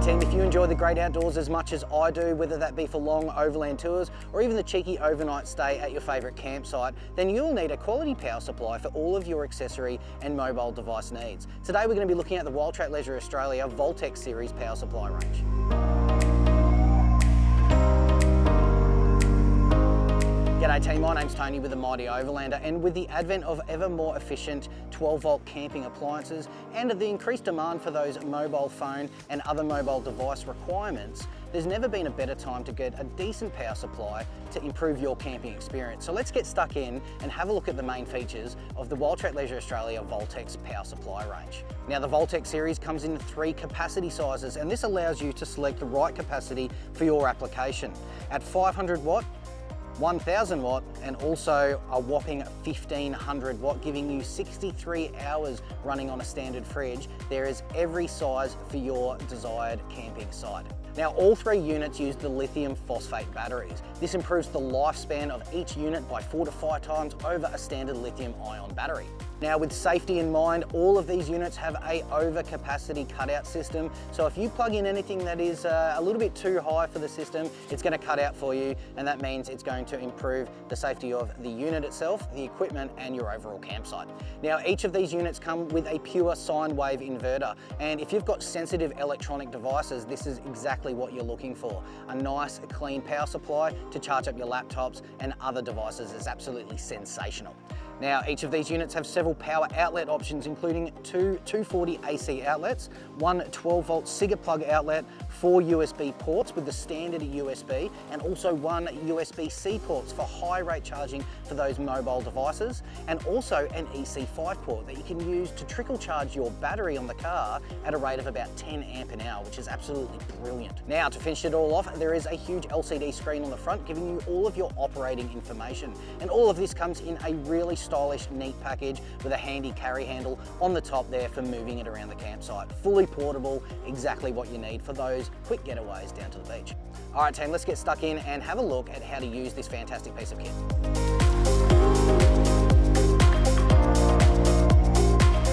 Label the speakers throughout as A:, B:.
A: G'day team, if you enjoy the great outdoors as much as I do, whether that be for long overland tours or even the cheeky overnight stay at your favourite campsite, then you'll need a quality power supply for all of your accessory and mobile device needs. Today we're going to be looking at the Wildtrak Leisure Australia Voltex series power supply range. G'day team, my name's Tony with the Mighty Overlander, and with the advent of ever more efficient 12-volt camping appliances and the increased demand for those mobile phone and other mobile device requirements, there's never been a better time to get a decent power supply to improve your camping experience. So let's get stuck in and have a look at the main features of the Wildtrak Leisure Australia Voltex power supply range. Now the Voltex series comes in 3 capacity sizes, and this allows you to select the right capacity for your application. At 500 watt, 1000 watt, and also a whopping 1500 watt, giving you 63 hours running on a standard fridge. There is every size for your desired camping site. Now all 3 units use the lithium phosphate batteries. This improves the lifespan of each unit by 4 to 5 times over a standard lithium ion battery. Now with safety in mind, all of these units have a overcapacity cutout system. So if you plug in anything that is a little bit too high for the system, it's going to cut out for you, and that means it's going to improve the safety of the unit itself, the equipment, and your overall campsite. Now each of these units come with a pure sine wave inverter, and if you've got sensitive electronic devices, this is exactly what you're looking for. A nice clean power supply to charge up your laptops and other devices is absolutely sensational. Now each of these units have several power outlet options, including 2 240 AC outlets, 1 12-volt Cigar plug outlet, 4 USB ports with the standard USB, and also 1 USB-C ports for high rate charging for those mobile devices, and also an EC5 port that you can use to trickle charge your battery on the car at a rate of about 10 amp an hour, which is absolutely brilliant. Now to finish it all off, there is a huge LCD screen on the front giving you all of your operating information, and all of this comes in a really stylish, neat package with a handy carry handle on the top there for moving it around the campsite. Fully portable, exactly what you need for those quick getaways down to the beach. All right team, let's get stuck in and have a look at how to use this fantastic piece of kit.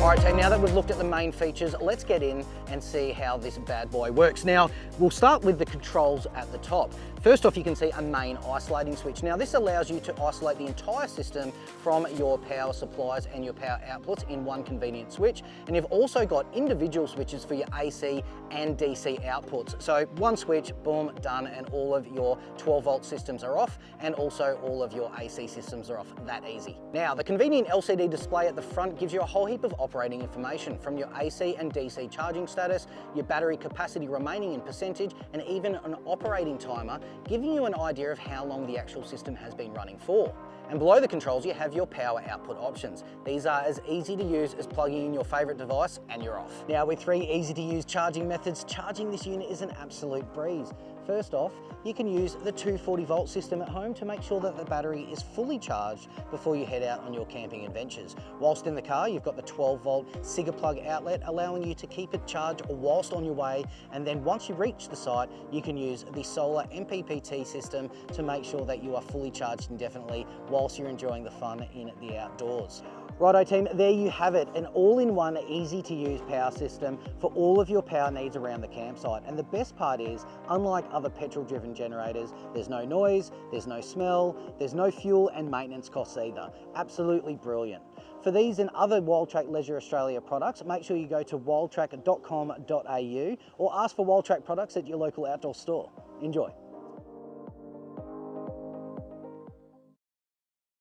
A: All right team, now that we've looked at the main features, let's get in and see how this bad boy works. Now, we'll start with the controls at the top. First off, you can see a main isolating switch. Now this allows you to isolate the entire system from your power supplies and your power outputs in one convenient switch. And you've also got individual switches for your AC and DC outputs. So one switch, boom, done, and all of your 12-volt systems are off, and also all of your AC systems are off. That easy. Now, the convenient LCD display at the front gives you a whole heap of operating information, from your AC and DC charging status, your battery capacity remaining in percentage, and even an operating timer, giving you an idea of how long the actual system has been running for. And below the controls, you have your power output options. These are as easy to use as plugging in your favorite device and you're off. Now with 3 easy to use charging methods, charging this unit is an absolute breeze. First off, you can use the 240 volt system at home to make sure that the battery is fully charged before you head out on your camping adventures. Whilst in the car, you've got the 12 volt Cigar plug outlet, allowing you to keep it charged whilst on your way, and then once you reach the site, you can use the solar MPPT system to make sure that you are fully charged indefinitely whilst you're enjoying the fun in the outdoors. Righto team, there you have it, an all-in-one easy to use power system for all of your power needs around the campsite. And the best part is, unlike other petrol driven generators, there's no noise, there's no smell, there's no fuel and maintenance costs either. Absolutely brilliant. For these and other Wildtrak Leisure Australia products, make sure you go to wildtrak.com.au or ask for Wildtrak products at your local outdoor store. Enjoy.